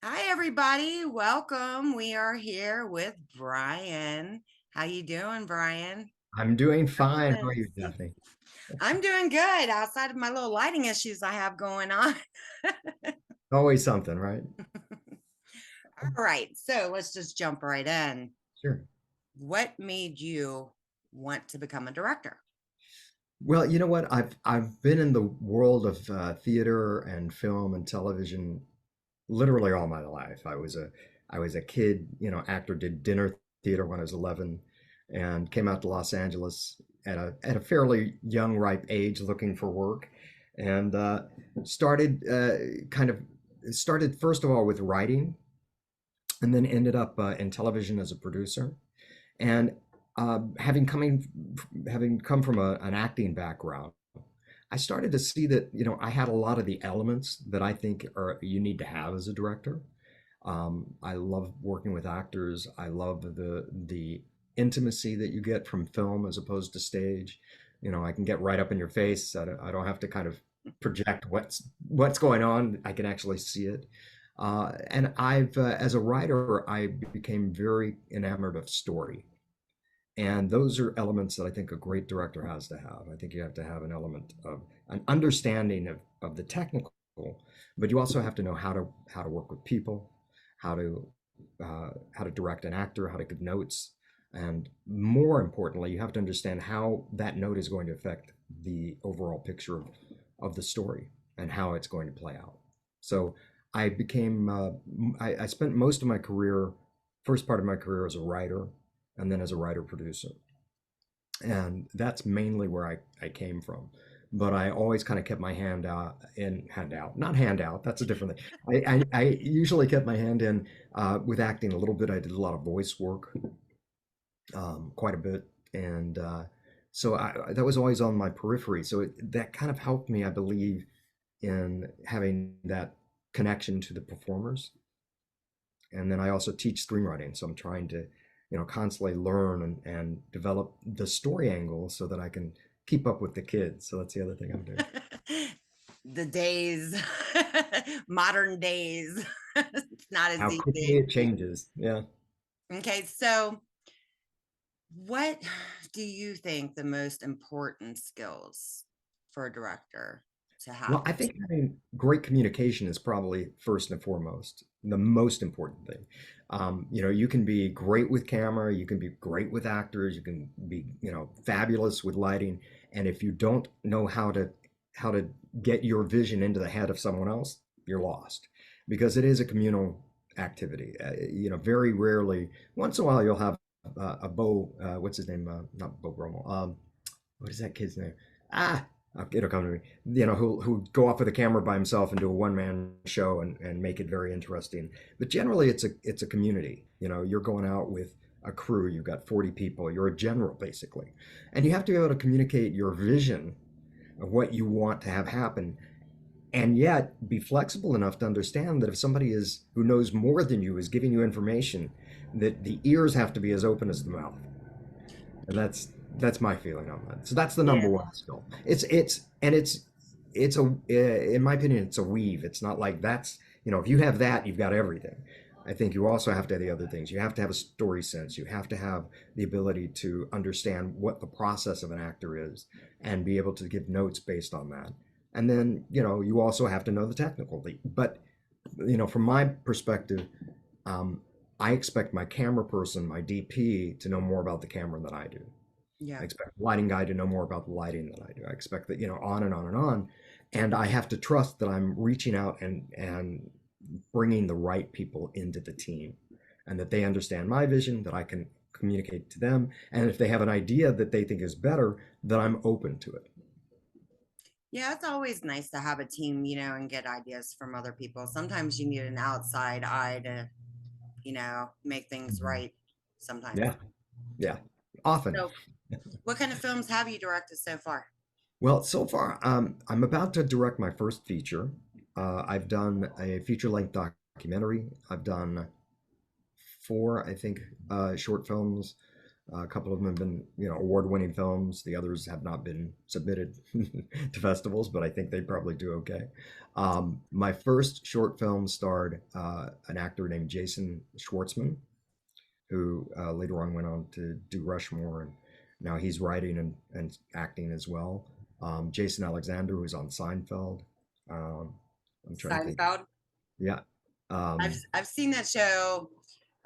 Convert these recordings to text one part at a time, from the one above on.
Hi everybody, welcome. We are here with Brian. How you doing, Brian? I'm doing I'm fine. How gonna are you, see. Daphne? I'm doing good outside of my little lighting issues I have going on. Always something, right? All right, so let's just jump right in. Sure. What made you want to become a director? Well, you know what? I've been in the world of theater and film and television literally all my life. I was a kid, actor, did dinner theater when I was 11, and came out to Los Angeles at a fairly young, ripe age, looking for work, and started kind of started first of all with writing, and then ended up in television as a producer. And having come from an acting background, I started to see that I had a lot of the elements that I think are you need to have as a director. I love working with actors. I love the intimacy that you get from film as opposed to stage. I can get right up in your face. I don't have to kind of project what's going on. I can actually see it. And as a writer, I became very enamored of story. And those are elements that I think a great director has to have. I think you have to have an element of an understanding of the technical, but you also have to know how to work with people, how to how to direct an actor, how to give notes, and more importantly, you have to understand how that note is going to affect the overall picture of the story and how it's going to play out. So I became I spent most of my career, first part of my career as a writer, and then as a writer producer. And that's mainly where I came from. But I always kind of kept my hand out in hand out, not hand out. That's a different thing. I usually kept my hand in with acting a little bit. I did a lot of voice work, quite a bit, and so that was always on my periphery. So that kind of helped me, I believe, in having that connection to the performers. And then I also teach screenwriting, so I'm trying to, constantly learn and develop the story angle so that I can keep up with the kids. So that's the other thing I'm doing. The days, modern days, it's not as How quickly easy. it changes. Yeah. Okay, so what do you think the most important skills for a director to have? Well, I think having great communication is probably first and foremost the most important thing. You can be great with camera, you can be great with actors, you can be, fabulous with lighting, and if you don't know how to get your vision into the head of someone else, you're lost because it is a communal activity. Very rarely, once in a while, you'll have a Bo, what's his name? Not Bo Brummel. What is that kid's name? Ah, it'll come to me. Who go off with a camera by himself and do a one man show and make it very interesting. But generally, it's a community. You're going out with a crew. You've got 40 people. You're a general basically, and you have to be able to communicate your vision of what you want to have happen, and yet be flexible enough to understand that if somebody is who knows more than you is giving you information, that the ears have to be as open as the mouth. And that's my feeling on that. So that's the Yeah. number one skill. It's a in my opinion it's a weave. It's not like that's if you have that you've got everything. I think you also have to have the other things. You have to have a story sense. You have to have the ability to understand what the process of an actor is and be able to give notes based on that. And then, you also have to know the technical. But, from my perspective, um, I expect my camera person, my DP, to know more about the camera than I do. I Yeah. expect the lighting guy to know more about the lighting than I do. I expect that, on and on and on. And I have to trust that I'm reaching out and bringing the right people into the team and that they understand my vision, that I can communicate to them. And if they have an idea that they think is better, that I'm open to it. Yeah, it's always nice to have a team, and get ideas from other people. Sometimes you need an outside eye to, make things Mhm. right sometimes. Yeah. Yeah. Often. So, what kind of films have you directed so far? Well, so far, I'm about to direct my first feature. I've done a feature-length documentary. I've done four, I think, short films. A couple of them have been, award-winning films. The others have not been submitted to festivals, but I think they probably do okay. My first short film starred an actor named Jason Schwartzman, who later on went on to do Rushmore, and now he's writing and acting as well. Jason Alexander, who's on Seinfeld. Um, I'm trying to think. Seinfeld. Yeah. Um, I've seen that show.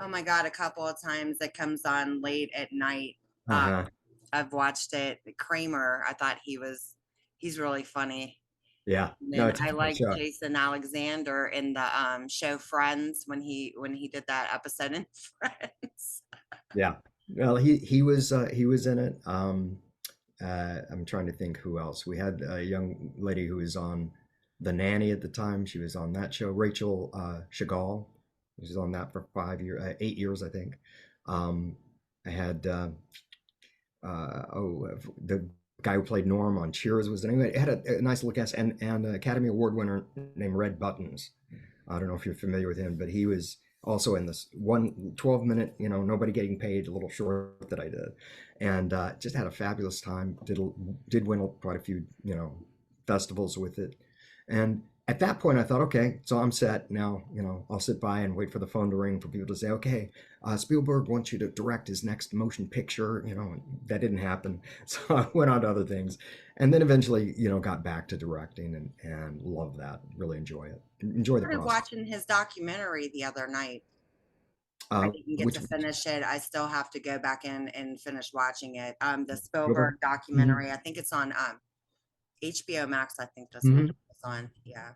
Oh my God, a couple of times. It comes on late at night. Um, uh-huh. I've watched it. Kramer, I thought he's really funny. Yeah. And No, then it's a I funny like show. Jason Alexander in the show Friends when he did that episode in Friends. Yeah. Well, he was in it. I'm trying to think who else. We had a young lady who was on The Nanny at the time. She was on that show. Rachel Chagall. She was on that for 5 years, 8 years, I think. I had the guy who played Norm on Cheers was anyway. It had a nice little cast, and Academy Award winner named Red Buttons. I don't know if you're familiar with him, but he was also in this one 12-minute, nobody getting paid little short that I did, and just had a fabulous time. Did win quite a few, festivals with it, and at that point I thought, okay, so I'm set now. I'll sit by and wait for the phone to ring for people to say, okay, Spielberg wants you to direct his next motion picture. That didn't happen, so I went on to other things, and then eventually, got back to directing and love that. Really enjoy it. Enjoy the I started process. watching his documentary the other night. I didn't get Which to finish it. I still have to go back in and finish watching it. The Spielberg? Spielberg Hmm. documentary. I think it's on HBO Max. I think that's what Hmm. it's on. Yeah.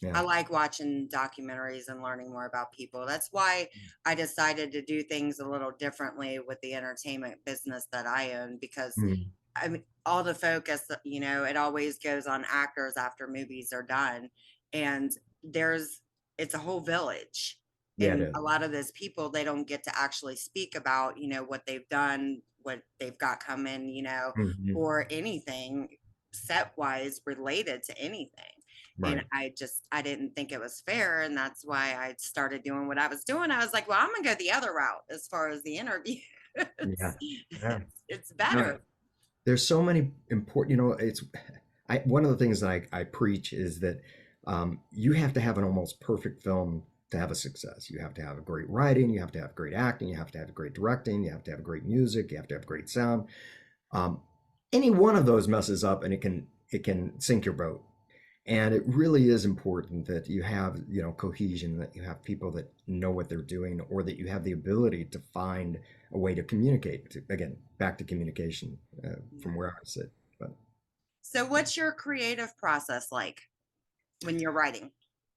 Yeah. I like watching documentaries and learning more about people. That's why I decided to do things a little differently with the entertainment business that I own because Mhm. I mean, all the focus, it always goes on actors after movies are done. And there's, it's a whole village. Yeah, it And is. a lot of those people, they don't get to actually speak about, what they've done, what they've got coming, Mhm. or anything set wise related to anything. And Right. I didn't think it was fair. And that's why I started doing what I was doing. I was like, well, I'm going to go the other route as far as the interviews. Yeah. Yeah. It's No, better. there's so many important, one of the things that I preach is that you have to have an almost perfect film to have a success. You have to have a great writing, you have to have great acting, you have to have great directing, you have to have great music, you have to have great sound. Um, any one of those messes up and it can sink your boat. And it really is important that you have, cohesion, that you have people that know what they're doing, or that you have the ability to find a way to communicate. Again, back to communication from where I sit. But So, what's your creative process like when you're writing?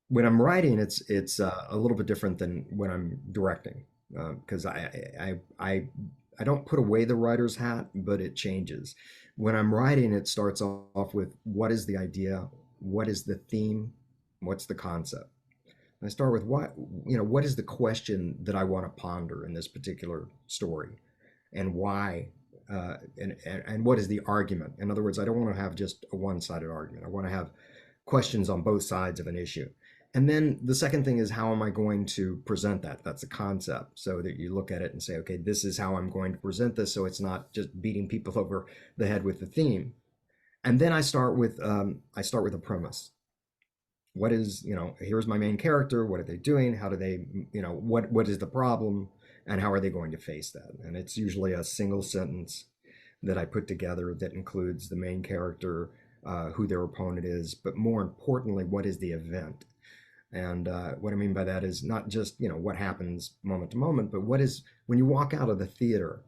when I'm writing, it's a little bit different than when I'm directing, because I don't put away the writer's hat, but it changes. When I'm writing, it starts off with what is the idea, what is the theme, what's the concept. I start with what is the question that I want to ponder in this particular story, and why, and what is the argument. In other words, I don't want to have just a one-sided argument. I want to have questions on both sides of an issue. And then the second thing is, how am I going to present that? That's a concept, so that you look at it and say, okay, this is how I'm going to present this, so it's not just beating people over the head with the theme. And then I start with a premise. What is, here's my main character, what are they doing, how do they, what is the problem, and how are they going to face that. And it's usually a single sentence that I put together that includes the main character, who their opponent is, but more importantly, what is the event. And what I mean by that is not just, what happens moment to moment, but what is, when you walk out of the theater,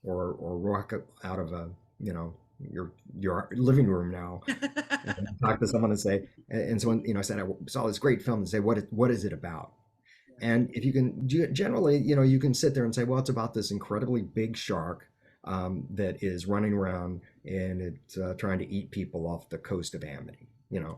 or walk out of your living room now, and talk to someone and say, and someone, I said, I saw this great film, and say, what is it about? And if you can, generally, you can sit there and say, well, it's about this incredibly big shark, that is running around, and it's trying to eat people off the coast of Amity.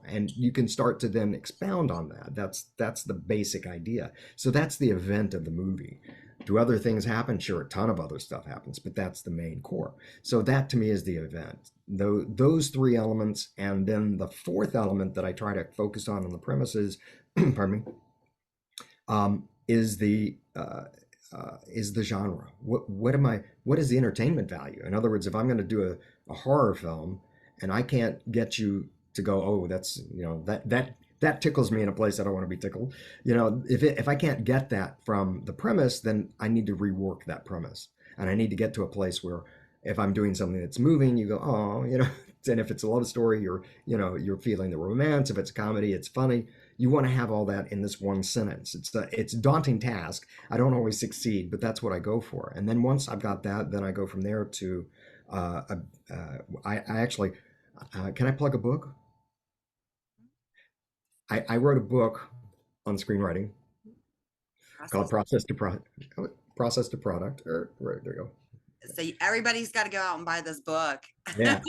And you can start to then expound on that. That's the basic idea. So that's the event of the movie. Do other things happen? Sure, a ton of other stuff happens, but that's the main core. So that to me is the event. Those three elements, and then the fourth element that I try to focus on the premises, pardon me, is is the genre? What is the entertainment value? In other words, if I'm going to do a horror film and I can't get you to go, oh, that's, that tickles me in a place I don't want to be tickled. If I can't get that from the premise, then I need to rework that premise. And I need to get to a place where if I'm doing something that's moving, you go, oh, and if it's a love story, you're feeling the romance. If it's a comedy, it's funny. You want to have all that in this one sentence. It's a daunting task. I don't always succeed, but that's what I go for. And then once I've got that, then I go from there to, uh, I actually, can I plug a book? I wrote a book on screenwriting called Process. Process to Product. Right, there you go. So everybody's got to go out and buy this book. Yeah.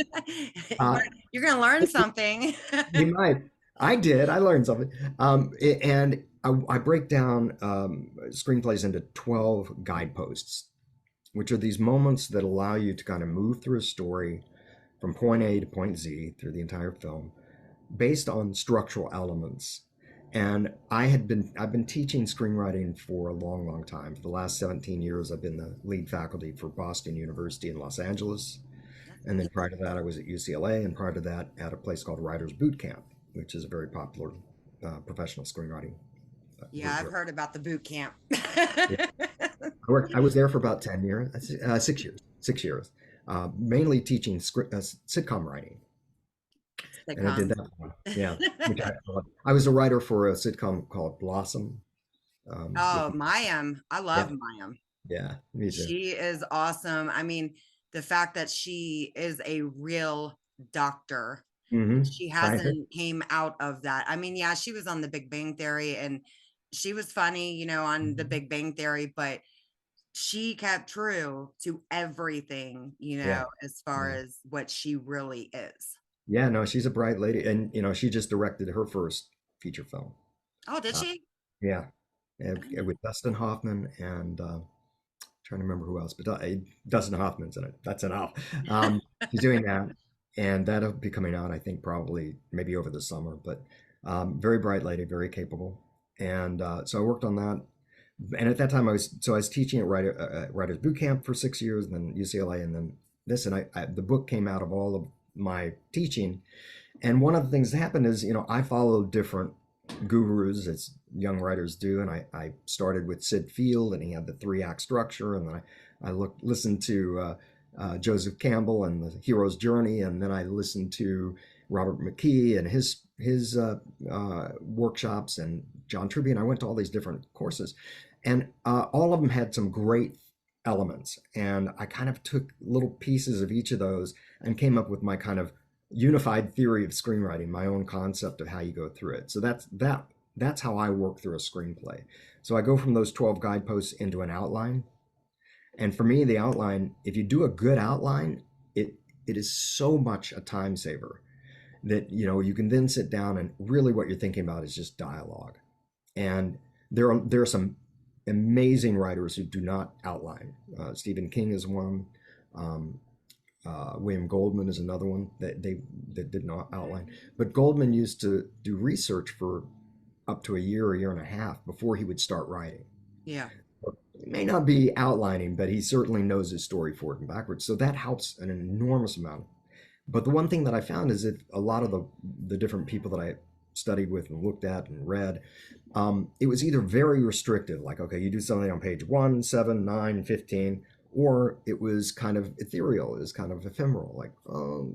Uh, You're going to learn something. you might. I did. I learned something. And I break down screenplays into 12 guideposts, which are these moments that allow you to kind of move through a story from point A to point Z through the entire film based on structural elements. And I've been teaching screenwriting for a long, long time. For the last 17 years, I've been the lead faculty for Boston University in Los Angeles. And then prior to that, I was at UCLA, and prior to that, at a place called Writers Boot Camp, which is a very popular professional screenwriting Yeah, group. I've heard about the boot camp. Yeah. I was there for about 10 years, 6 years, 6 years, mainly teaching sitcom writing. And I did Sitcoms. that one. Yeah. Which I was a writer for a sitcom called Blossom. With, Oh, Mayim. I yeah, love Mayim. yeah, me too. She is awesome. I mean, the fact that she is a real doctor and she Scientist. hasn't came out of that. I mean, yeah, she was on the Big Bang Theory and she was funny, on the Mhm. Big Bang Theory, but she kept true to everything, Yeah. as far Yeah. as what she really is. Yeah, no, she's a bright lady. And, she just directed her first feature film. Oh, did Uh, she? yeah. I didn't know. With Dustin Hoffman and trying to remember who else, but Dustin Hoffman's in it. That's enough. She's doing that, and that'll be coming out, I think, probably maybe over the summer. But very bright lady, very capable, and so I worked on that. And at that time, I was teaching at Writers Boot Camp for 6 years, and then UCLA, and then this, and the book came out of all of my teaching. And one of the things that happened is, I followed different gurus as young writers do, and I started with Sid Field, and he had the 3 act structure, and then listened to Joseph Campbell and the hero's journey, and then I listened to Robert McKee and his workshops, and John Truby, and I went to all these different courses, and all of them had some great elements, and I kind of took little pieces of each of those and came up with my kind of unified theory of screenwriting, my own concept of how you go through it. So that's how I work through a screenplay. So I go from those 12 guideposts into an outline. And for me, the outline, if you do a good outline, it is so much a time saver that you can then sit down and really what you're thinking about is just dialogue. And there are some amazing writers who do not outline. Stephen King is one. Um, William Goldman is another one that did not outline. But Goldman used to do research for up to a year and a half before he would start writing. Yeah. He may not be outlining, but he certainly knows his story forward and backwards. So that helps an enormous amount. But the one thing that I found is that a lot of the different people that I studied with and looked at and read, it was either very restrictive, like, okay, you do something on page 1, 7, 9, 15, or it was kind of ethereal, it was kind of ephemeral, like, oh,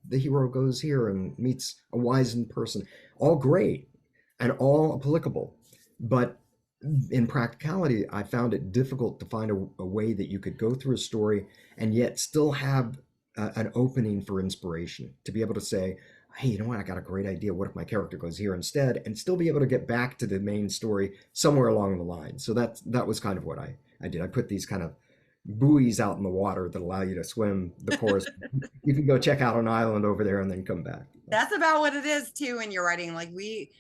the hero goes here and meets a wizened person. All great and all applicable. But in practicality, I found it difficult to find a way that you could go through a story and yet still have an opening for inspiration to be able to say, hey, you know what? I got a great idea. What if my character goes here instead? And still be able to get back to the main story somewhere along the line. So that was kind of what I did. I put these kind of buoys out in the water that allow you to swim the course. You can go check out an island over there and then come back. That's about what it is too in your writing. Like we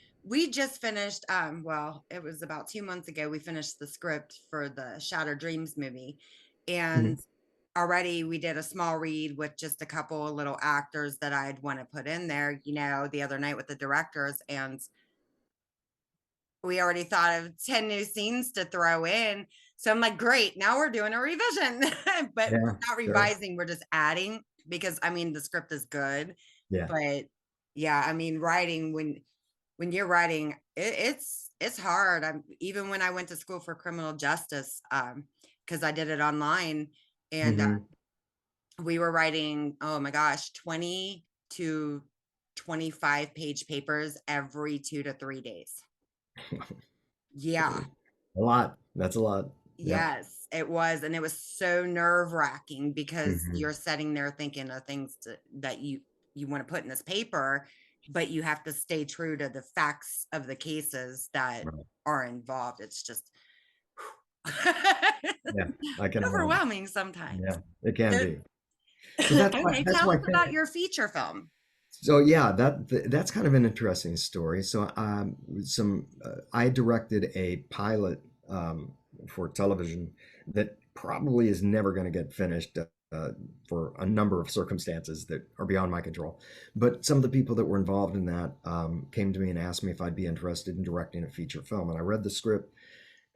just finished well, it was about 2 months ago we finished the script for the Shattered Dreams movie. Mhm. And already we did a small read with just a couple of little actors that I'd want to put in there, the other night with the directors. And we already thought of 10 new scenes to throw in. So I'm like, great, now we're doing a revision. But we're Yeah, not sure. revising, we're just adding because I mean the script is good. Yeah. But yeah, I mean writing when you're writing, it's hard. Even when I went to school for criminal justice, because I did it online, and Hmm. we were writing, oh my gosh, 20 to 25-page papers every 2 to 3 days. Yeah. A lot. That's a lot. Yep. Yes, it was, and it was so nerve-wracking because Hmm. you're sitting there thinking of things that you want to put in this paper, but you have to stay true to the facts of the cases that Right. are involved. It's just Yeah, I can imagine. overwhelming sometimes. Yeah, it can So, be. So that's why okay, that's tell why us about your feature film. so yeah, that's kind of an interesting story. So some I directed a pilot for television that probably is never going to get finished for a number of circumstances that are beyond my control. But some of the people that were involved in that came to me and asked me if I'd be interested in directing a feature film, and I read the script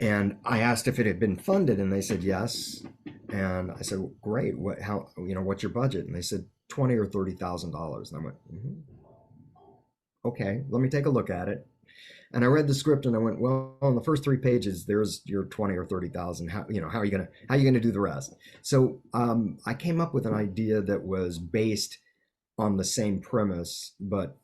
and I asked if it had been funded, and they said yes. And I said, well, "Great. What? How? What's your budget?" And they said $20,000 or $30,000. And I went, "Okay, let me take a look at it." And I read the script, and I went, "Well, on the first 3 pages, there's your 20 or 30,000. How are you gonna do the rest?" So I came up with an idea that was based on the same premise, but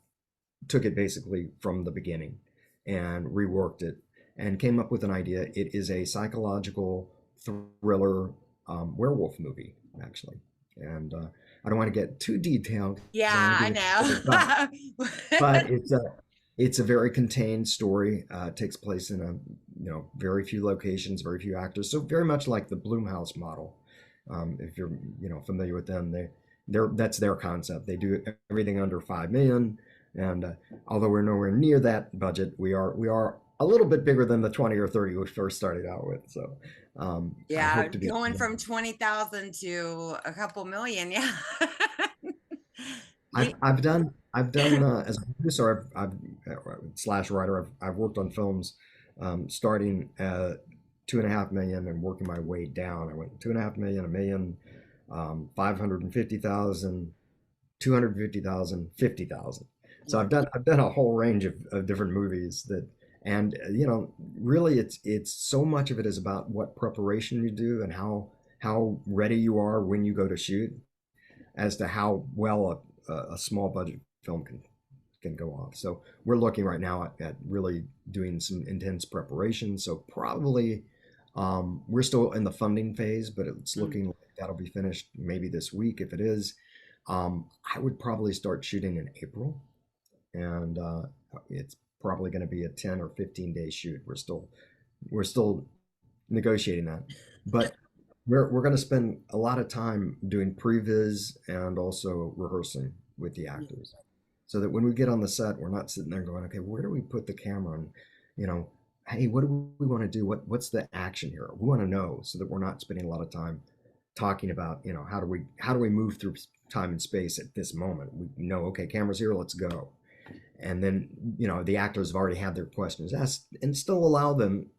took it basically from the beginning and reworked it and came up with an idea. It is a psychological thriller werewolf movie, actually. And I don't want to get too detailed because I want Yeah, to I give it, but know. it's a very contained story. It takes place in a very few locations, very few actors. So very much like the Bloomhouse model. If you're familiar with them, that's their concept. They do everything under 5 million, and although we're nowhere near that budget, we are a little bit bigger than the 20 or 30 we first started out with. So I Yeah, hope to be. going from 20,000 to a couple million, yeah. I've You I've done I've done as a producer, slash writer. I've worked on films starting at 2.5 million and working my way down. I went 2.5 million, a million, 550,000, 250,000, 50,000. So yeah. I've done a whole range of different movies that, and really it's so much of it is about what preparation you do and how ready you are when you go to shoot as to how well a small budget film can go off. So we're looking right now at really doing some intense preparation. So probably we're still in the funding phase, but it's Mm. looking like that'll be finished maybe this week. If it is, I would probably start shooting in April, and it's probably going to be a 10 or 15 day shoot. We're still negotiating that, but we're going to spend a lot of time doing previs and also rehearsing with the Yeah. actors, so that when we get on the set, we're not sitting there going, "Okay, where do we put the camera?" And you know, hey, what do we want to do? What's the action here? We want to know so that we're not spending a lot of time talking about, how do we move through time and space at this moment. We know, okay, camera's here, let's go. And then the actors have already had their questions asked, and still allow them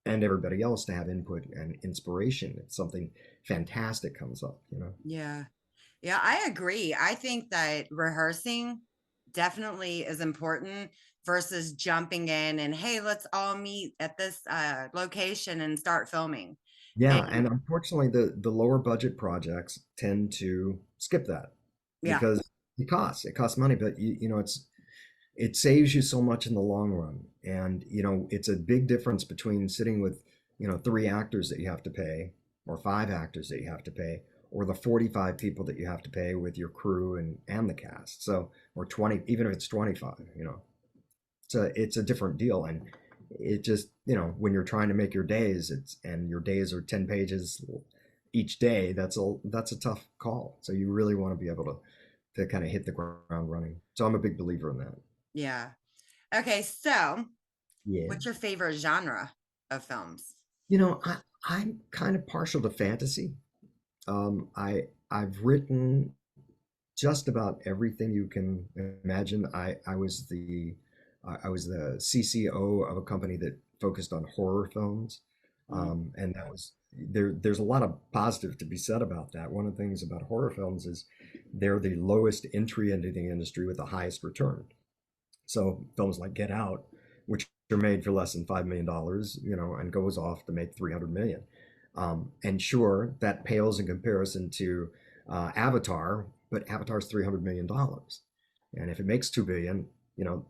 and everybody else to have input and inspiration if something fantastic comes up. Yeah. Yeah, I agree. I think that rehearsing definitely is important versus jumping in and, hey, let's all meet at this location and start filming. Yeah, And and unfortunately the lower budget projects tend to skip that yeah, because it costs money, but it saves you so much in the long run. And it's a big difference between sitting with 3 actors that you have to pay, or 5 actors that you have to pay, or the 45 people that you have to pay with your crew and the cast. So, or 20, even if it's 25. It's a different deal. And it just, when you're trying to make your days, and your days are 10 pages each day, that's a tough call. So you really want to be able to kind of hit the ground running. So I'm a big believer in that. yeah. Okay, so Yeah. what's your favorite genre of films? I'm kind of partial to fantasy. I've written just about everything you can imagine. I was the CCO of a company that focused on horror films. Mm. And that was there's a lot of positive to be said about that. One of the things about horror films is they're the lowest entry into the industry with the highest return. So films like Get Out, which are made for less than $5 million, and goes off to make 300 million. And sure, that pales in comparison to Avatar, but Avatar's $300 million, and if it makes 2 billion,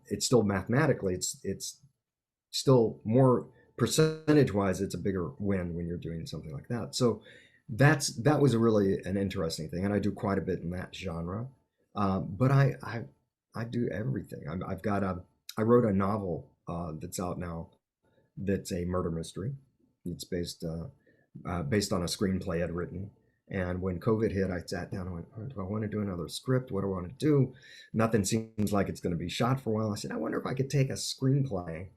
it's still mathematically, it's still more percentage wise, it's a bigger win when you're doing something like that. So that was a really an interesting thing, and I do quite a bit in that genre. But I do everything. I've got a I wrote a novel that's out now that's a murder mystery. It's based on a screenplay I'd written. And when COVID hit, I sat down and went, "Oh, do I want to do another script? What do I want to do? Nothing seems like it's going to be shot for a while." I said, "I wonder if I could take a screenplay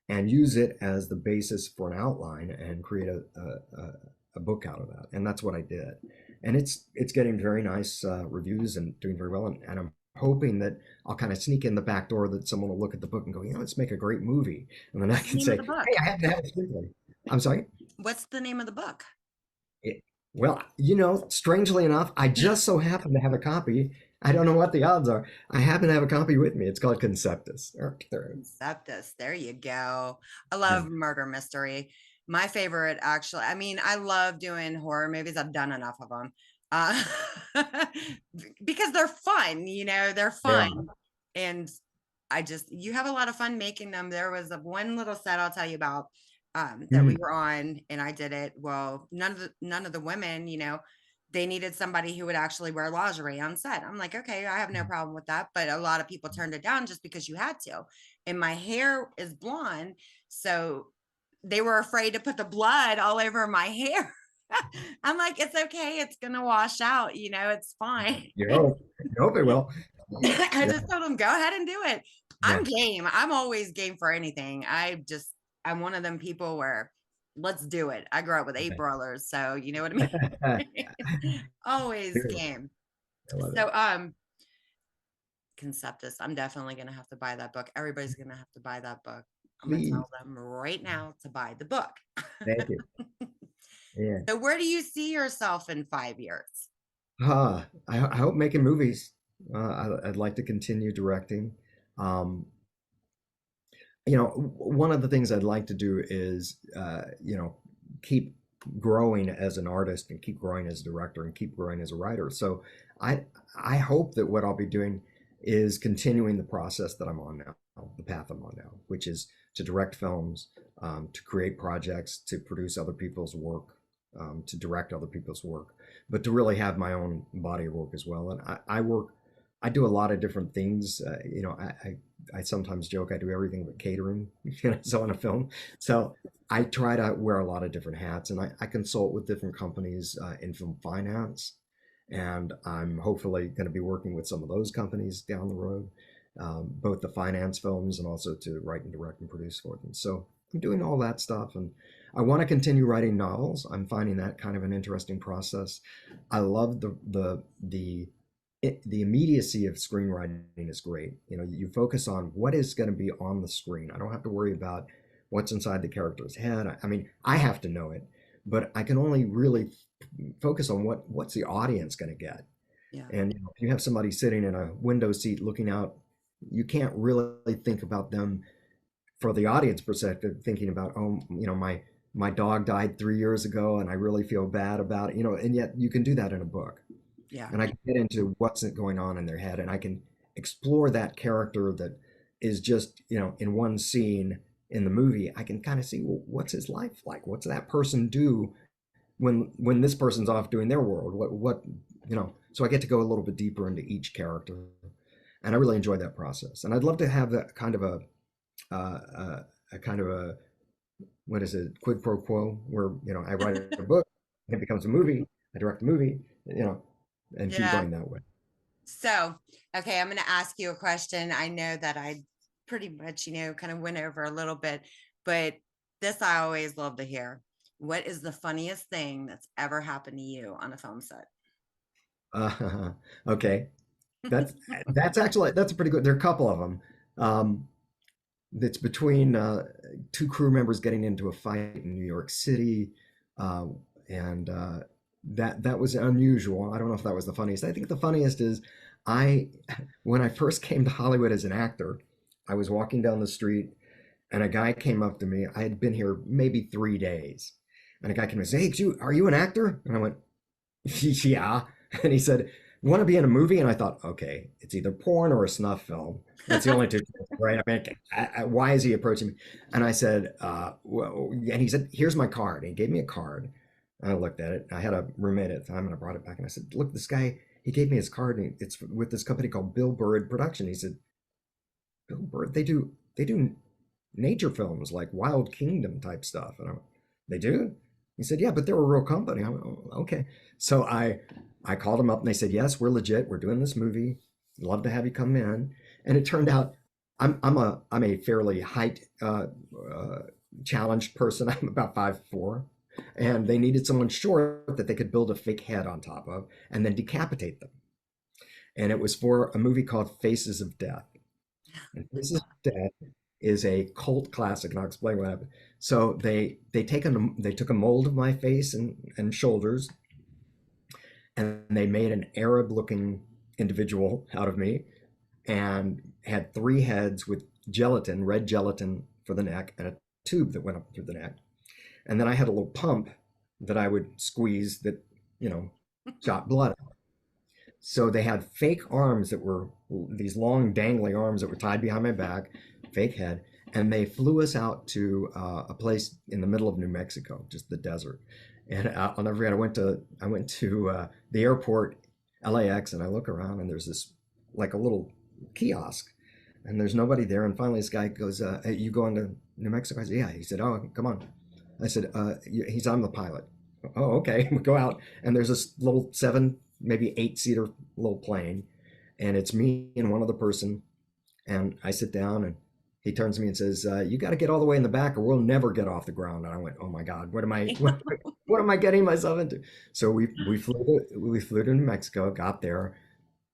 and use it as the basis for an outline and create a book out of that." And that's what I did. And it's getting very nice reviews and doing very well. And I'm hoping that I'll kind of sneak in the back door that someone will look at the book and go, let's make a great movie. And then I What's the can name of say, the hey, book? I have to have a screenplay. I'm sorry. What's the name of the book? It, well, strangely enough, I just so happen to have a copy. I don't know what the odds are. I happen to have a copy with me. It's called Conceptus. Conceptus. There you go. I Yeah. love murder mystery. My favorite, actually. I mean, I love doing horror movies. I've done enough of them uh, because they're fun. They're They fun, are. and you have a lot of fun making them. There was a one little set I'll tell you about that we Mm, were on, and I did it. Well, none of the women, they needed somebody who would actually wear lingerie on set. I'm like, okay, I have no problem with that. But a lot of people turned it down just because you had to. And my hair is blonde. So they were afraid to put the blood all over my hair. I'm like, it's okay. It's going to wash out. It's fine. you hope it will. I Yeah. just told them, go ahead and do it. Yeah. I'm game. I'm always game for anything. I'm one of them people where let's do it. I grew up with eight brothers. So you know what I I mean? Always game. love it. So, Conceptus, I'm definitely going to have to buy that book. Everybody's going to have to buy that book. I'm going to Please. tell them right now to buy the book. Thank you. Yeah. So, where do you see yourself in 5 years? I hope making movies. I'd like to continue directing. Um, one of the things I'd like to do is, keep growing as an artist and keep growing as a director and keep growing as a writer. So I I hope that what I'll be doing is continuing the process that I'm on now, the path I'm on now, which is to direct films, to create projects, to produce other people's work, to direct other people's work, but to really have my own body of work as well. And I do a lot of different things. I sometimes joke I do everything but catering, so on a film. So I try to wear a lot of different hats, and I consult with different companies in film finance, and I'm hopefully going to be working with some of those companies down the road, both the finance films and also to write and direct and produce for them. So I'm doing all that stuff, and I want to continue writing novels. I'm finding that kind of an interesting process. I love the immediacy of screenwriting is great. You focus on what is going to be on the screen. I don't have to worry about what's inside the character's head. I mean, I have to know it, but I can only really focus on what's the audience going to get. Yeah. And if you have somebody sitting in a window seat looking out, you can't really think about them for the audience perspective, thinking about, oh, my dog died 3 years ago and I really feel bad about it, and yet you can do that in a book. Yeah. And I can get into what's going on in their head, and I can explore that character that is just, in one scene in the movie. I can kind of see, well, what's his life like? What's that person do when this person's off doing their world? So I get to go a little bit deeper into each character, and I really enjoy that process. And I'd love to have that kind of a kind of a what is it, quid pro quo, where I write a book, and it becomes a movie, I direct a movie, and keep Yeah. going that way. So, okay, I'm going to ask you a question. I know that I pretty much, kind of went over a little bit, but this I always love to hear. What is the funniest thing that's ever happened to you on a film set? Okay, that's actually that's a pretty good. There are a couple of them. Um, that's between two crew members getting into a fight in New York City, uh, and that was unusual. I don't know if that was the funniest. I think the funniest is I when I first came to Hollywood as an actor, I was walking down the street and a guy came up to me. I had been here maybe 3 days, and a guy came and said, "Hey, are you an actor?" And I went, "Yeah." And he said, "You want to be in a movie?" And I thought, okay, it's either porn or a snuff film. That's the only two, right? I mean, why is he approaching me? And I said, well, and he said, "Here's my card." And he gave me a card. I looked at it. I had a roommate at the time, and I brought it back. And I said, "Look, this guy, he gave me his card, and it's with this company called Bill Bird Production." He said, "Bill Bird, they do nature films like Wild Kingdom type stuff." And I went, "They do?" He said, "Yeah, but they're a real company." I went, "Oh, okay." So I called them up and they said, "Yes, we're legit. We're doing this movie. Love to have you come in." And it turned out I'm a fairly height challenged person. I'm about 5'4", and they needed someone short that they could build a fake head on top of and then decapitate them. And it was for a movie called Faces of Death. And Faces of Death is a cult classic, and I'll explain what happened. So they took a mold of my face and shoulders, and they made an Arab looking individual out of me, and had three heads with gelatin, red gelatin for the neck, and a tube that went up through the neck. And then I had a little pump that I would squeeze that, you know, shot blood. So they had fake arms that were these long dangly arms that were tied behind my back, fake head, and they flew us out to a place in the middle of New Mexico, just the desert. And I'll never forget. I went to the airport, LAX, and I look around and there's this like a little kiosk, and there's nobody there. And finally, this guy goes, "Hey, you going to New Mexico?" I said, "Yeah." He said, "Oh, come on." I said, "He's I'm the pilot." "Oh, okay." We go out, and there's this little seven, maybe eight-seater little plane, and it's me and one other person. And I sit down, and he turns to me and says, "You got to get all the way in the back, or we'll never get off the ground." And I went, "Oh my God, what am I getting myself into?" So we flew to New Mexico, got there,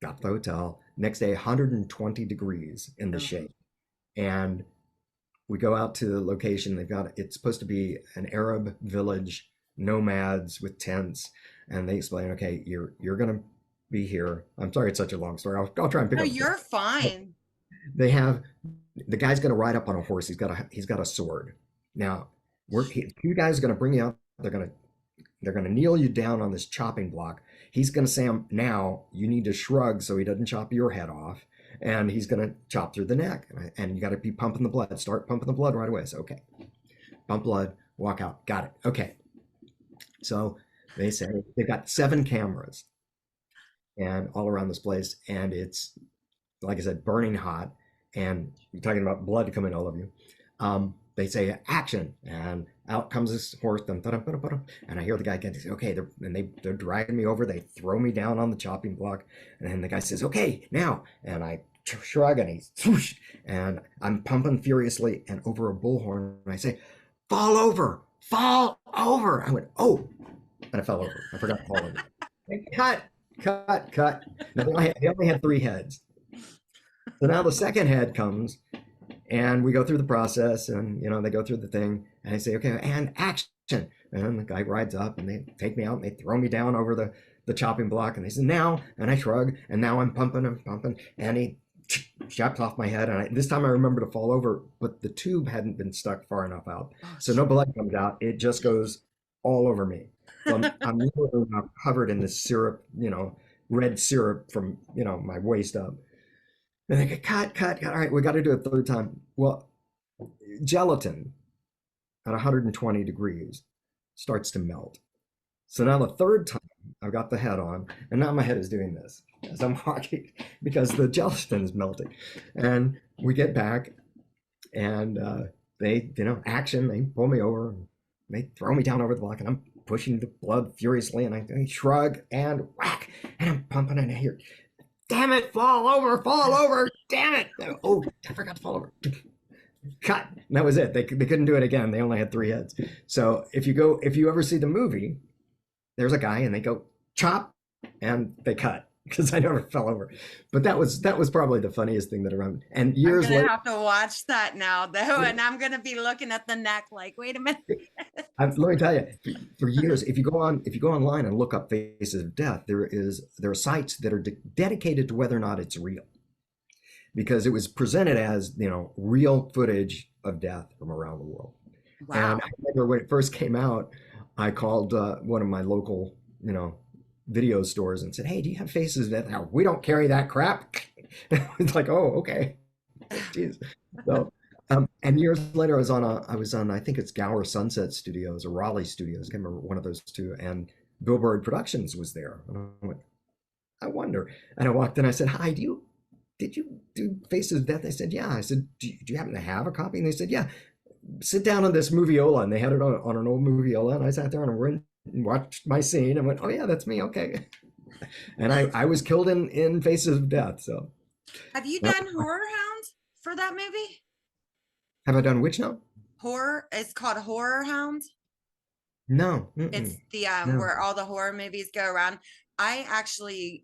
got to the hotel. Next day, 120 degrees in the shade, and we go out to the location. It's supposed to be an Arab village, nomads with tents, and they explain, "Okay, you're gonna be here." I'm sorry, it's such a long story. I'll try and pick No, up the you're pace. fine. They have the guy's gonna ride up on a horse. He's got a sword. Now, two guys are gonna bring you up. They're gonna kneel you down on this chopping block. He's gonna say, "Now you need to shrug so he doesn't chop your head off." And he's gonna chop through the neck, and you got to be pumping the blood. Start pumping the blood right away. So okay, pump blood, walk out. Got it. Okay. So they say they've got 7 cameras and all around this place, and it's like I said, burning hot, and you're talking about blood coming all over you. They say action, and out comes this horse, dun, dun, dun, dun, dun, and I hear the guy get, okay, they're dragging me over, they throw me down on the chopping block, and then the guy says, "Okay, now," and I shrug, and he's swoosh, and I'm pumping furiously, and over a bullhorn, and I say, "Fall over, fall over." I went, "Oh," and I fell over. I forgot to fall over. Cut, cut, cut. Now they only had 3 heads. So now the second head comes, and we go through the process, and they go through the thing, and I say, "Okay, and action." And the guy rides up, and they take me out, and they throw me down over the chopping block, and they say, "Now," and I shrug, and now I'm pumping, and he chops off my head, and this time I remember to fall over, but the tube hadn't been stuck far enough out, Oh, so no blood comes out. It just goes all over me. So I'm literally now covered in this syrup, red syrup from my waist up. And they go, cut, cut, cut. All right, we got to do it a third time. Well, gelatin at 120 degrees starts to melt. So now the third time I've got the head on, and now my head is doing this as I'm walking because the gelatin is melting. And we get back, and they, action, they pull me over, and they throw me down over the block, and I'm pushing the blood furiously, and I shrug and whack, and I'm pumping, and I hear, "Damn it, fall over, damn it." Oh, I forgot to fall over. Cut. And that was it. They couldn't do it again. They only had 3 heads. So if you ever see the movie, there's a guy and they go chop and they cut. because I never fell over. But that was probably the funniest thing that around. And I'm years gonna later, have to watch that now though, and I'm gonna be looking at the neck like, wait a minute. let me tell you, for years, if you go online and look up Faces of Death, there are sites that are dedicated to whether or not it's real, because it was presented as real footage of death from around the world. And I Wow. remember when it first came out, I called one of my local video stores and said, "Hey, do you have Faces of Death?" "No, we don't carry that crap." It's like, oh, okay. Jeez. So, and years later, I was on, I think it's Gower Sunset Studios or Raleigh Studios. I can't remember, one of those two. And Billboard Productions was there. And I went, I wonder. And I walked in. I said, "Hi, did you do Faces of Death?" They said, "Yeah." I said, do you happen to have a copy?" And they said, "Yeah. Sit down on this moviola." And they had it on an old moviola. And I sat there and watched my scene and went, "Oh yeah, that's me. Okay." And I was killed in Faces of Death. So Have you well, done Horror Hound for that movie? have I done which now? Horror, it's called Horror Hound. No. It's Mm-mm. the No. where all the horror movies go around. I actually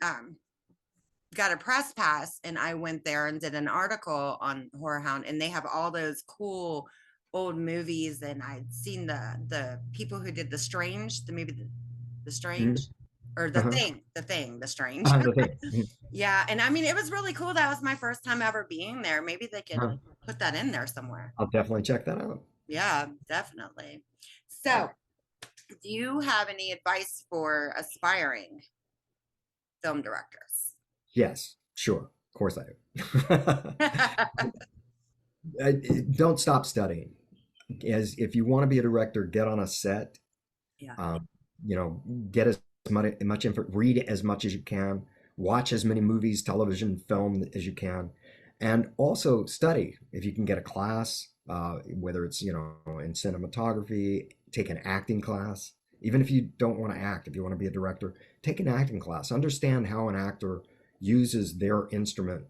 got a press pass and I went there and did an article on Horror Hound, and they have all those cool old movies, and I'd seen the people who did the movie the Mm. Strange, or Uh-huh. the Strange. The thing. Mhm. Yeah, and I mean it was really cool. That was my first time ever being there. Maybe they could Uh-huh. put that in there somewhere. I'll definitely check that out. Yeah, definitely. Yeah. So, do you have any advice for aspiring film directors? Yes, sure. Of course I do. Don't stop studying. As if you want to be a director, get on a set. Yeah. Um, you know, get as much info, read as much as you can, watch as many movies, television, film as you can, and also study. If you can get a class, whether it's in cinematography, take an acting class. Even if you don't want to act, if you want to be a director, take an acting class. Understand how an actor uses their instrument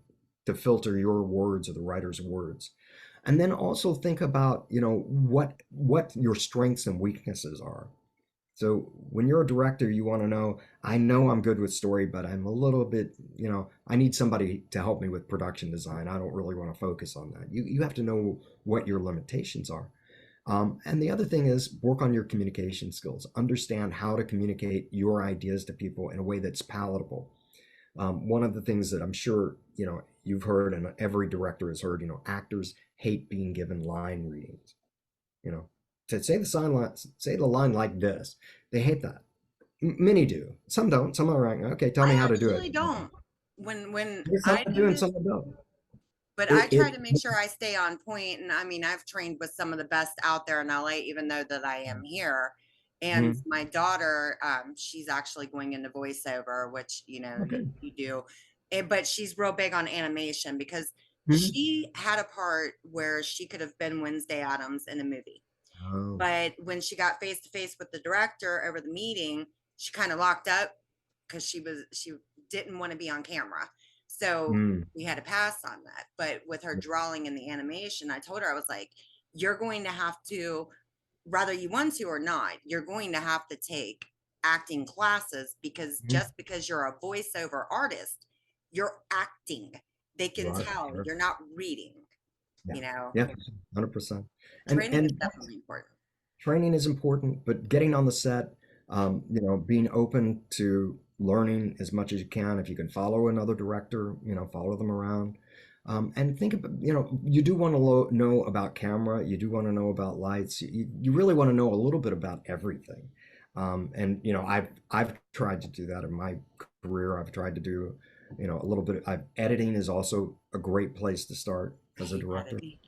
to filter your words or the writer's words. And then also think about what your strengths and weaknesses are. So when you're a director, you want to know, I know I'm good with story, but I'm a little bit, I need somebody to help me with production design. I don't really want to focus on that. You have to know what your limitations are. And the other thing is work on your communication skills. Understand how to communicate your ideas to people in a way that's palatable. One of the things that I'm sure, you've heard and every director has heard, actors hate being given line readings. You know, to say the line like this, they hate that. Many do. Some don't. Some are like, okay, tell me I how to do it. actually don't. When Some I do do and it, some don't. but I try It to make sure I stay on point. And I mean, I've trained with some of the best out there in LA, even though that I am here. And Mhm. my daughter, she's actually going into voiceover, which Okay. you do, but she's real big on animation because Mhm. she had a part where she could have been Wednesday Adams in a movie. Oh. But when she got face to face with the director over the meeting, she kind of locked up because she didn't want to be on camera. So Mm. we had to pass on that. But with her drawing and the animation, I told her, I was like, you're going to have to, whether you want to or not, you're going to have to take acting classes, because Mhm. just because you're a voiceover artist, you're acting. They can Right. tell Sure. you're not reading, Yeah. you know. Yeah. 100%. Training is And definitely important. training is important, but getting on the set, being open to learning as much as you can. If you can follow another director, follow them around. And think about, you do want to know about camera. You do want to know about lights. You really want to know a little bit about everything. And I've tried to do that in my career. I've tried to do, a little bit. Editing is also a great place to start I as a hate director. editing.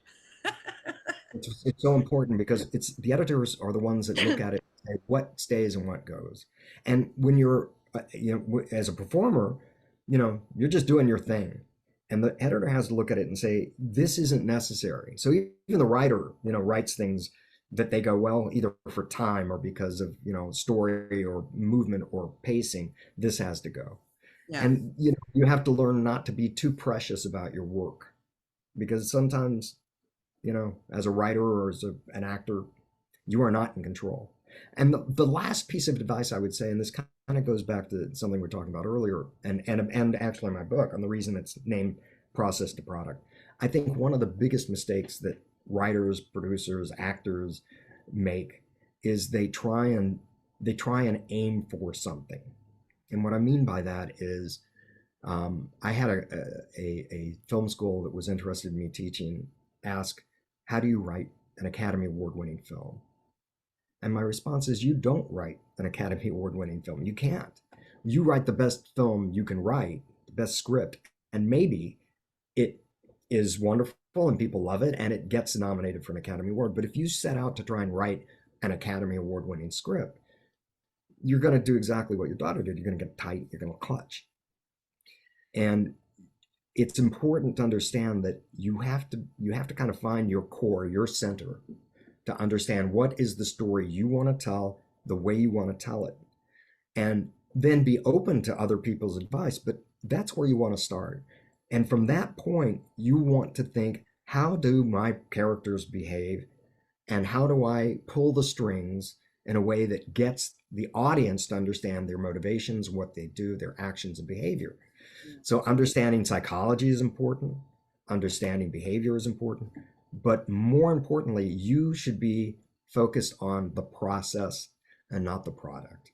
It's so important because it's the editors are the ones that look at it and say what stays and what goes. And when you're, as a performer, you're just doing your thing. And the editor has to look at it and say, this isn't necessary. So even the writer, writes things that they go, well, either for time or because of, story or movement or pacing, this has to go. Yeah. And, you have to learn not to be too precious about your work because sometimes as a writer or as an actor, you are not in control. And the last piece of advice I would say, and this kind of goes back to something we are talking about earlier, and actually my book on the reason it's named Process to Product. I think one of the biggest mistakes that writers, producers, actors make is they try and aim for something. And what I mean by that is, I had a film school that was interested in me teaching ask, how do you write an Academy Award winning film? And my response is, you don't write an Academy Award winning film. You can't. You write the best film you can write, the best script, and maybe it is wonderful and people love it and it gets nominated for an Academy Award. But if you set out to try and write an Academy Award winning script, you're going to do exactly what your daughter did. You're going to get tight, you're going to clutch. And it's important to understand that you have to kind of find your core, your center, to understand what is the story you want to tell, the way you want to tell it, and then be open to other people's advice. But that's where you want to start. And from that point, you want to think, how do my characters behave? And how do I pull the strings in a way that gets the audience to understand their motivations, what they do, their actions and behavior? So understanding psychology is important, understanding behavior is important, but more importantly, you should be focused on the process and not the product.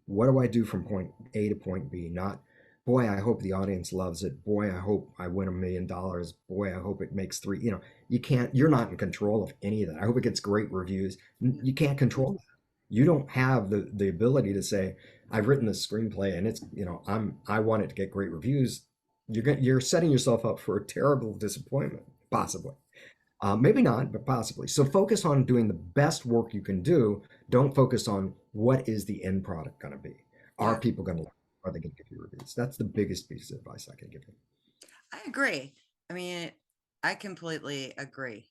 What do I do from point A to point B? Not, boy, I hope the audience loves it. Boy, I hope I win $1 million. Boy, I hope it makes three. You can't, you're not in control of any of that. I hope it gets great reviews. You can't control that. You don't have the ability to say, I've written this screenplay and it's, I want it to get great reviews. You're setting yourself up for a terrible disappointment, possibly. Maybe not, but possibly. So focus on doing the best work you can do. Don't focus on what is the end product going to be. Are Yeah, people going to like it? Are they going to give you reviews? That's the biggest piece of advice I can give you. I agree. I mean, I completely agree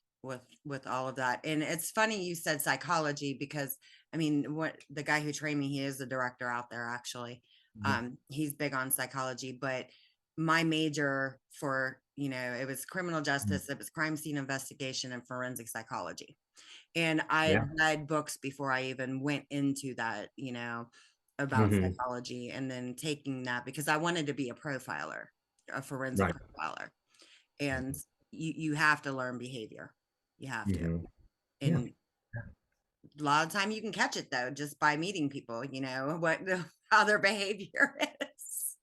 with all of that. And it's funny you said psychology because I mean, what the guy who trained me, he is a director out there actually. Mhm. He's big on psychology, but my major for, it was criminal Mhm. justice, it was crime scene investigation and forensic psychology. And I had Yeah. read books before I even went into that, about Hmm. psychology and then taking that because I wanted to be a profiler, a forensic Right. profiler. And you have to learn behavior. You have to. Hmm. Yeah. And a lot of time you can catch it though, just by meeting people, what how their behavior is.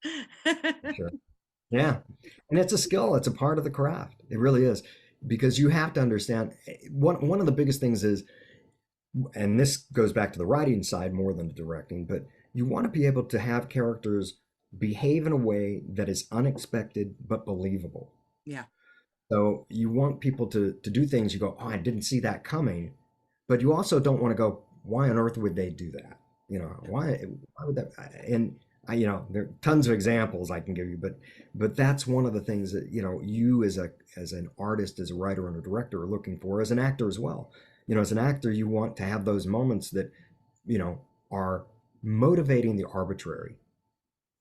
Sure. Yeah. And it's a skill. It's a part of the craft. It really is. Because you have to understand, one of the biggest things is, and this goes back to the writing side more than the directing, but you want to be able to have characters behave in a way that is unexpected but believable. Yeah. So you want people to do things you go, oh, I didn't see that coming, but you also don't want to go, why on earth would they do that? Why would that? And there are tons of examples I can give you, but that's one of the things that you as an artist, as a writer and a director are looking for as an actor as well. As an actor, you want to have those moments that are motivating the arbitrary,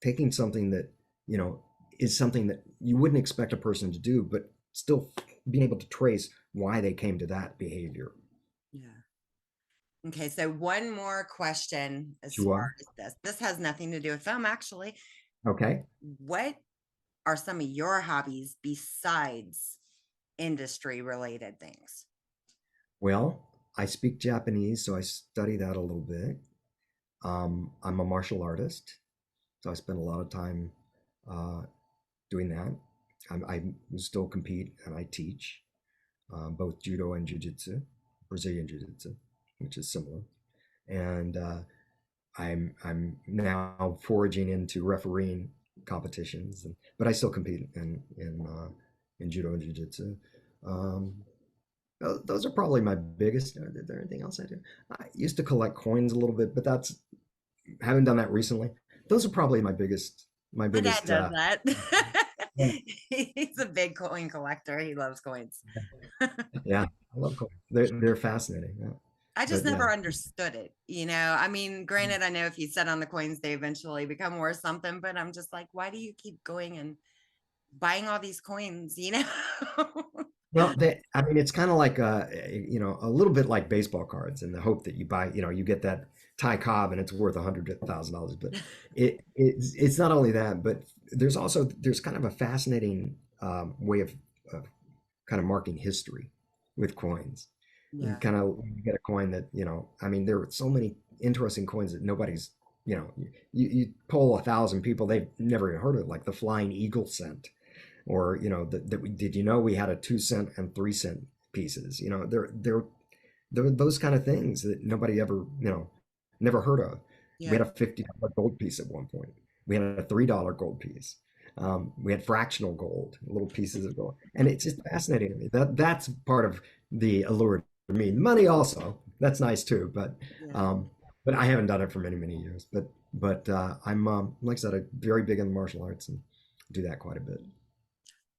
taking something that you know is something that you wouldn't expect a person to do, but still being able to trace why they came to that behavior. Yeah. Okay, so one more question as far Sure. as this. This has nothing to do with film, actually. Okay. What are some of your hobbies besides industry related things? Well, I speak Japanese, so I study that a little bit. I'm a martial artist, so I spend a lot of time uh, doing that. I still compete and I teach both judo and jiu-jitsu, Brazilian jiu-jitsu, which is similar. And I'm now foraging into refereeing competitions, but I still compete in judo and jiu-jitsu. Um, those are probably my biggest. Is there anything else I do? I used to collect coins a little bit, but that's haven't done that recently. Those are probably my biggest. My My dad biggest. does that. Yeah, He's a big coin collector. He loves coins. yeah, I love coins. They're fascinating. Yeah. I just But yeah, never understood it. I mean, granted, I know if you set on the coins, they eventually become worth something, but I'm just like, why do you keep going and buying all these coins? Well, I mean, it's kind of like a little bit like baseball cards, in the hope that you buy, you get that Ty Cobb and it's worth $100,000. But it's not only that, but there's kind of a fascinating way of kind of marking history with coins. You Yeah. kind of get a coin that, I mean, there are so many interesting coins that nobody's, you poll 1,000 people, they've never even heard of it, like the Flying Eagle cent, or did you know we had a 2 cent and 3 cent pieces? There are those kind of things that nobody ever, never heard of. We Yeah. had a $50 gold piece at one point. We had a $3 gold piece. We had fractional gold, little pieces of gold, and it's just fascinating to me. That's part of the allure to me. Money also, that's nice too, Yeah. um, but I haven't done it for many, many years. But I'm like I said, I'm very big in the martial arts and do that quite a bit.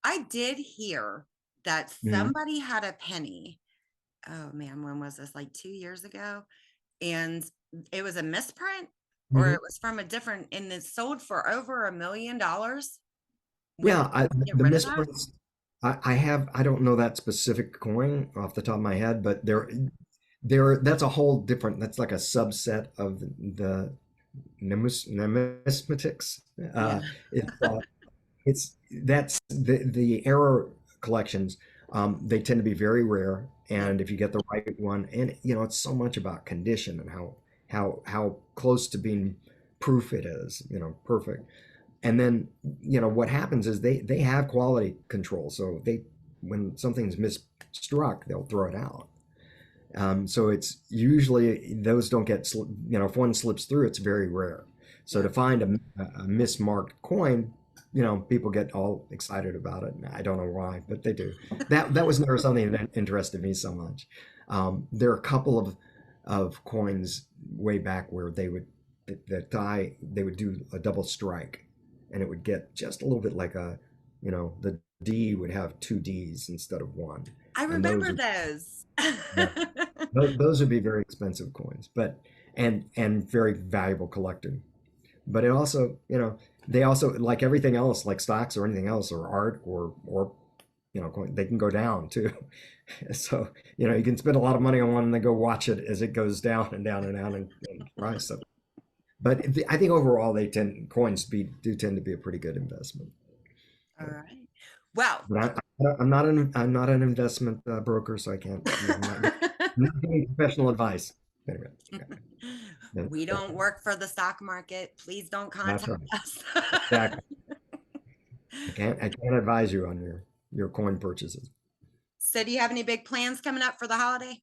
I did hear that Mhm. somebody had a penny. Oh man, when was this? Like 2 years ago? And it was a misprint, or Mhm. it was from a different, and it sold for over $1 million. When Yeah, did they get the rid of that? misprints. I don't know that specific coin off the top of my head, but that's a whole different. That's like a subset of the numismatics. Yeah. It's that's the error collections. They tend to be very rare, Yeah. and if you get the right one, and it's so much about condition and how close to being proof it is, perfect. And then what happens is they have quality control, so they when something's misstruck, they'll throw it out. So it's usually those don't get if one slips through, it's very rare. So Yeah. to find a mismarked coin, people get all excited about it. And I don't know why, but they do. That was never something that interested me so much. There are a couple of coins way back where they would do a double strike, and it would get just a little bit like the D would have two D's instead of one, I and those remember are those. yeah, those would be very expensive coins, but and very valuable collecting. But it also, they also, like everything else, like stocks or anything else, or art, or they can go down too. So you can spend a lot of money on one and then go watch it as it goes down and down and down and rise. So, but I think overall do tend to be a pretty good investment. All right. Well, But I'm not an investment broker, so I can't. I'm not giving professional advice. Anyway, okay. Yeah, we don't work for the stock market. Please don't that's contact right. us. Exactly. I can't advise you on your coin purchases. So, do you have any big plans coming up for the holiday?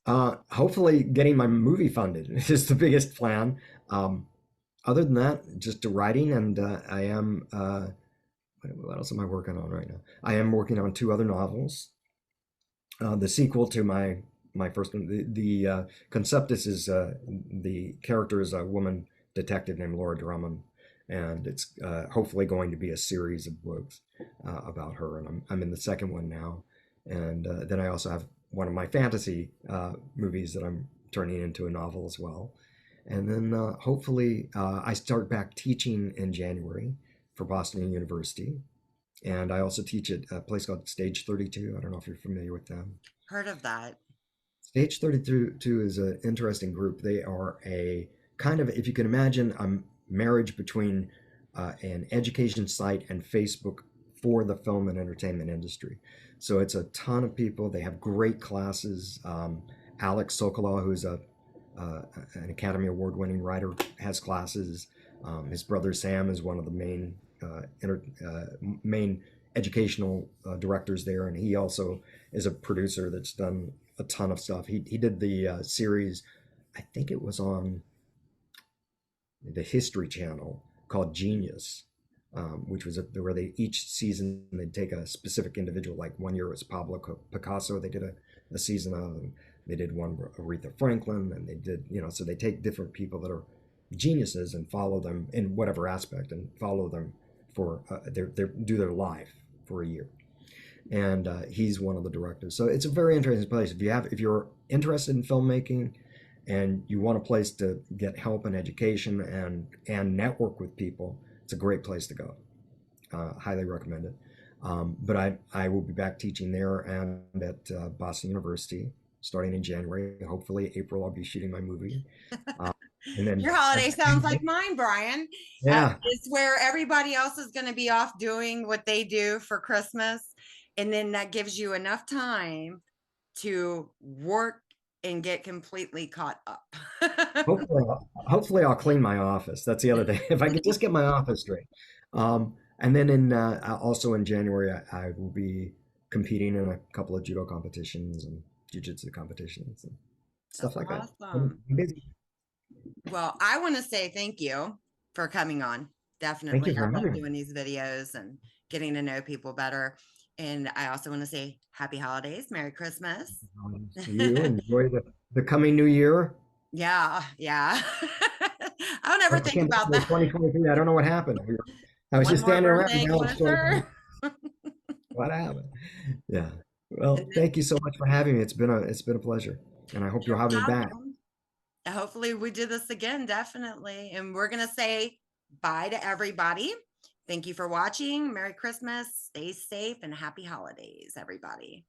Hopefully, getting my movie funded is the biggest plan. Um, Other than that, just writing, and I am. What else am I working on right now? I am working on two other novels. The sequel to my first one. The conceptus is the character is a woman detective named Laura Drummond, and it's hopefully going to be a series of books about her. And I'm in the second one now, and then I also have one of my fantasy movies that I'm turning into a novel as well. And then hopefully I start back teaching in January for Boston University, and I also teach at a place called Stage 32. I don't know if you're familiar with them. Heard of that. Stage 32 is an interesting group. They are a kind of, if you can imagine, a marriage between an education site and Facebook for the film and entertainment industry. So it's a ton of people. They have great classes. Alex Sokolow, who's an Academy Award winning writer, has classes. His brother Sam is one of the main educational directors there, and he also is a producer that's done a ton of stuff. He did the series, I think it was on the History Channel, called Genius, which was where they each season they'd take a specific individual. Like one year it was Pablo Picasso. They did a season of. And they did one Aretha Franklin, and they did so they take different people that are geniuses and follow them in whatever aspect, and follow them for their life for a year. And he's one of the directors. So it's a very interesting place. If you're interested in filmmaking and you want a place to get help and education and network with people, it's a great place to go. Highly recommend it. But I will be back teaching there and at Boston University starting in January. Hopefully, April, I'll be shooting my movie. Um, and then, Your holiday sounds like mine, Brian. yeah, It's where everybody else is going to be off doing what they do for Christmas. And then that gives you enough time to work and get completely caught up. hopefully I'll clean my office. That's the other thing. If I could just get my office straight. And then also in January, I will be competing in a couple of judo competitions and jiu-jitsu competitions and That's stuff like that. I'm awesome. busy. Well, I want to say thank you for coming on. Thank Definitely. you for I love having me. doing these videos and getting to know people better. And I also want to say happy holidays, Merry Christmas. To you. Enjoy the coming new year. Yeah, yeah. I don't ever I think can't about believe that. 2023. I don't know what happened. I was One just more standing around. birthday Now it's closer. 2020. What happened? Yeah. And Well, then, thank you so much for having me. It's been a pleasure, and I hope you'll no have me back. problem. Hopefully we do this again, definitely. And we're going to say bye to everybody. Thank you for watching. Merry Christmas. Stay safe and happy holidays, everybody.